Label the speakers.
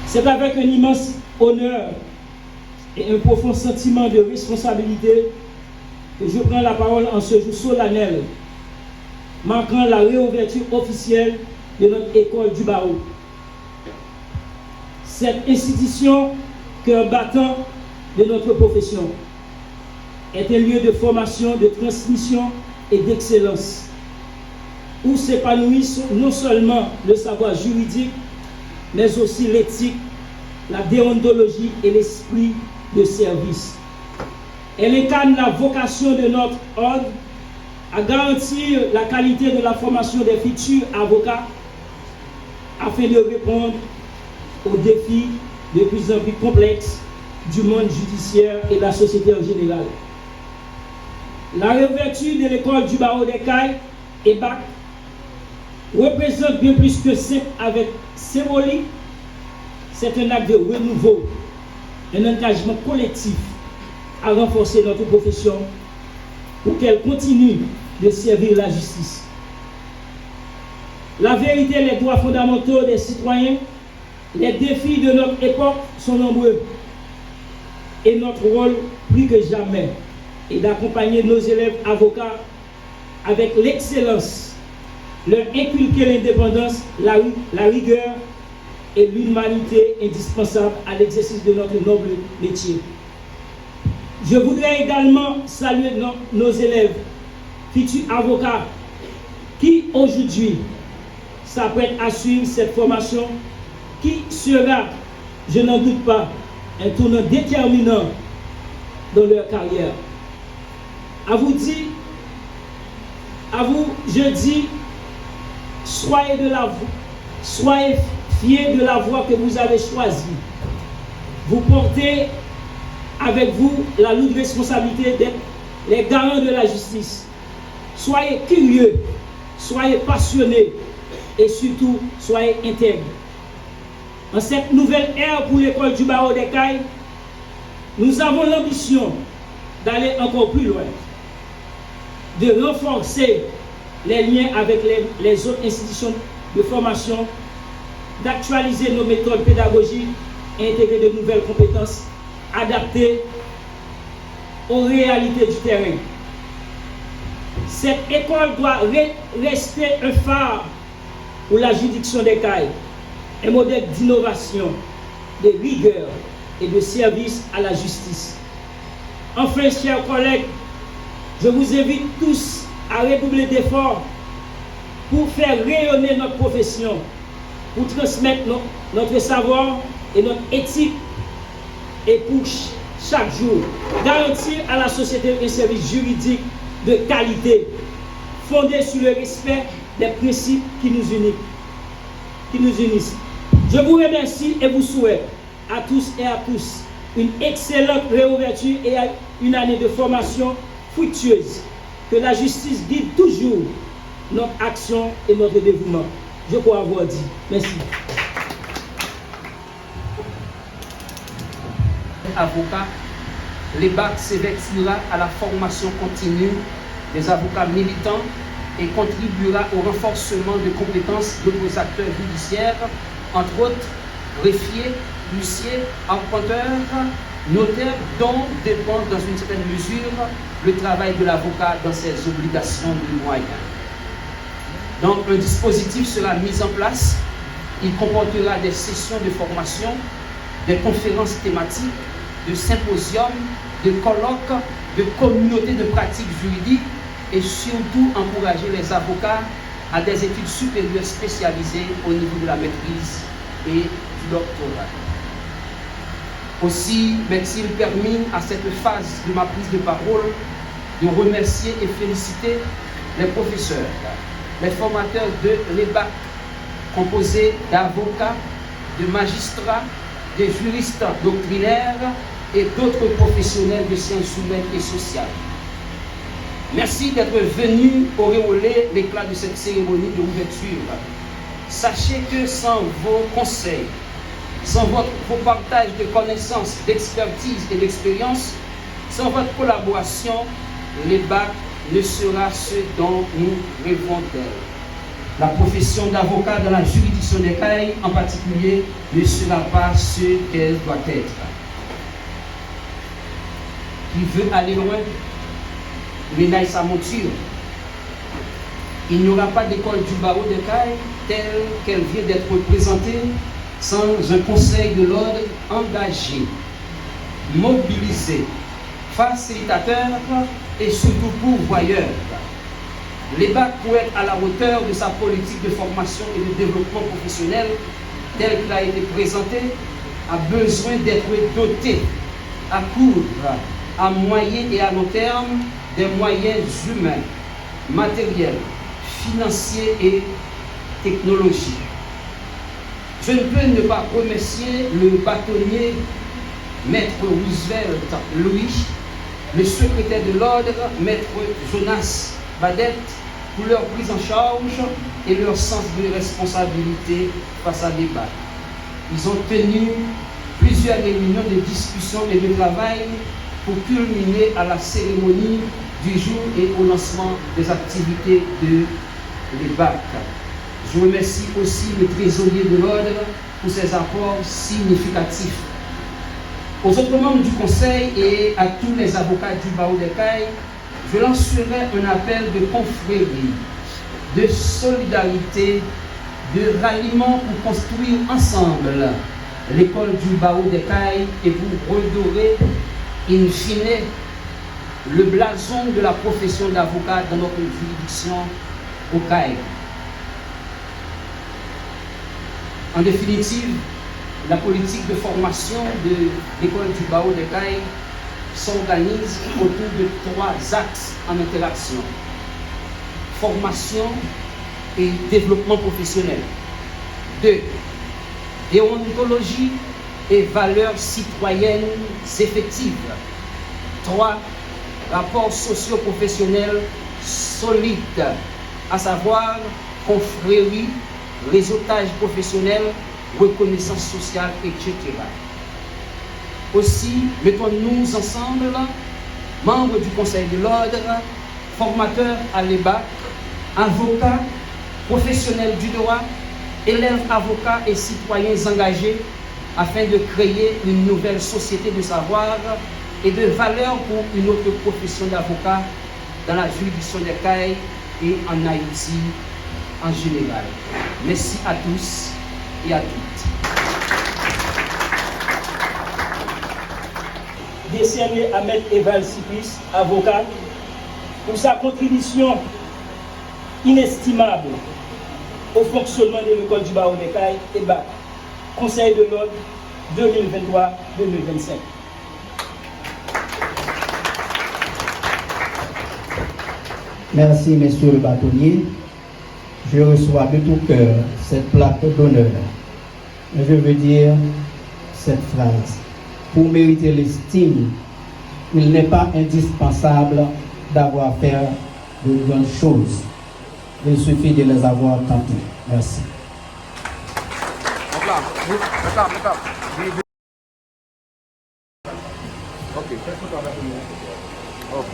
Speaker 1: C'est avec un immense honneur et un profond sentiment de responsabilité que je prends la parole en ce jour solennel, marquant la réouverture officielle de notre école du barreau. Cette institution, cœur battant de notre profession, est un lieu de formation, de transmission et d'excellence, où s'épanouissent non seulement le savoir juridique, mais aussi l'éthique, la déontologie et l'esprit de service. Elle incarne la vocation de notre ordre à garantir la qualité de la formation des futurs avocats afin de répondre aux défis de plus en plus complexes du monde judiciaire et de la société en général. La réouverture de l'école du barreau des Cayes, EBAC, représente bien plus que simple avec symbolique. C'est un acte de renouveau, un engagement collectif à renforcer notre profession pour qu'elle continue de servir la justice. La vérité et les droits fondamentaux des citoyens, les défis de notre époque sont nombreux et notre rôle, plus que jamais, est d'accompagner nos élèves avocats avec l'excellence, leur inculquer l'indépendance, la rigueur et l'humanité indispensable à l'exercice de notre noble métier. Je voudrais également saluer nos élèves, futurs avocats, qui aujourd'hui s'apprêtent à suivre cette formation qui sera, je n'en doute pas, un tournant déterminant dans leur carrière. À vous, je dis, soyez fiers de la voie que vous avez choisie. Vous portez avec vous la lourde responsabilité d'être les garants de la justice. Soyez curieux, soyez passionnés et surtout soyez intègres. En cette nouvelle ère pour l'école du barreau des Cayes, nous avons l'ambition d'aller encore plus loin, de renforcer les liens avec les autres institutions de formation, d'actualiser nos méthodes pédagogiques et intégrer de nouvelles compétences adaptées aux réalités du terrain. Cette école doit rester un phare pour la juridiction des Cayes, un modèle d'innovation, de rigueur et de service à la justice. Enfin, chers collègues, je vous invite tous à redoubler d'efforts pour faire rayonner notre profession, pour transmettre notre savoir et notre éthique et pour chaque jour garantir à la société un service juridique de qualité fondé sur le respect des principes qui nous unissent. Je vous remercie et vous souhaite à tous et à tous une excellente réouverture et une année de formation fructueuse. Que la justice guide toujours notre action et notre dévouement. Je crois avoir dit. Merci.
Speaker 2: Avocat, l'EBAC s'évertuera à la formation continue des avocats militants et contribuera au renforcement de compétences d'autres acteurs judiciaires, entre autres greffiers, huissiers, arpenteurs, notaires, dont dépend dans une certaine mesure le travail de l'avocat dans ses obligations de moyens. Donc un dispositif sera mis en place. Il comportera des sessions de formation, des conférences thématiques, de symposiums, de colloques, de communautés de pratiques juridiques et surtout encourager les avocats à des études supérieures spécialisées au niveau de la maîtrise et du doctorat. Aussi, m'est-il permis à cette phase de ma prise de parole de remercier et féliciter les professeurs, les formateurs de l'EBAC, composés d'avocats, de magistrats, de juristes doctrinaires et d'autres professionnels de sciences humaines et sociales. Merci d'être venus auréoler l'éclat de cette cérémonie d'ouverture. Sachez que sans vos conseils, sans vos partages de connaissances, d'expertise et d'expérience, sans votre collaboration, l'EBAC ne sera ce dont nous rêvons d'elle. La profession d'avocat dans la juridiction des CAI, en particulier, ne sera pas ce qu'elle doit être. Qui veut aller loin, ménaille sa monture. Il n'y aura pas d'école du barreau des CAI telle qu'elle vient d'être présentée sans un conseil de l'ordre engagé, mobilisé, facilitateur et surtout pourvoyeur. L'EBAC, pour être à la hauteur de sa politique de formation et de développement professionnel telle qu'elle a été présentée, a besoin d'être doté à court, à moyen et à long terme des moyens humains, matériels, financiers et technologiques. Je ne peux ne pas remercier le bâtonnier Maître Roosevelt Louis, le secrétaire de l'ordre Maître Jonas Badette, pour leur prise en charge et leur sens de responsabilité face à débat. Ils ont tenu plusieurs réunions de discussion et de travail pour culminer à la cérémonie du jour et au lancement des activités de l'EBAC. Je remercie aussi le trésorier de l'ordre pour ses apports significatifs. Aux autres membres du Conseil et à tous les avocats du barreau des CAI, je lancerai un appel de confrérie, de solidarité, de ralliement pour construire ensemble l'école du barreau des CAI et pour redorer, in fine, le blason de la profession d'avocat dans notre juridiction au CAI. En définitive, la politique de formation de l'école du barreau des CAI s'organise autour de 3 axes en interaction: formation et développement professionnel. 2. Déontologie et valeurs citoyennes effectives. 3. Rapports socio-professionnels solides, à savoir confrérie, réseautage professionnel, reconnaissance sociale, etc. Aussi, mettons-nous ensemble, membres du Conseil de l'ordre, formateurs à l'EBAC, avocats, professionnels du droit, élèves avocats et citoyens engagés, afin de créer une nouvelle société de savoir et de valeur pour une autre profession d'avocat dans la juridiction des CAI et en Haïti en général. Merci à tous et à toutes.
Speaker 1: Décerné à Maître Eval Sipis, avocat, pour sa contribution inestimable au fonctionnement de l'école du barreau des CAI et BAC, Conseil de l'ordre 2023-2025.
Speaker 3: Merci, Monsieur le bâtonnier. Je reçois de tout cœur cette plaque d'honneur. Je veux dire cette phrase. Pour mériter l'estime, il n'est pas indispensable d'avoir fait de grandes choses. Il suffit de les avoir tentées. Merci.
Speaker 4: Ok.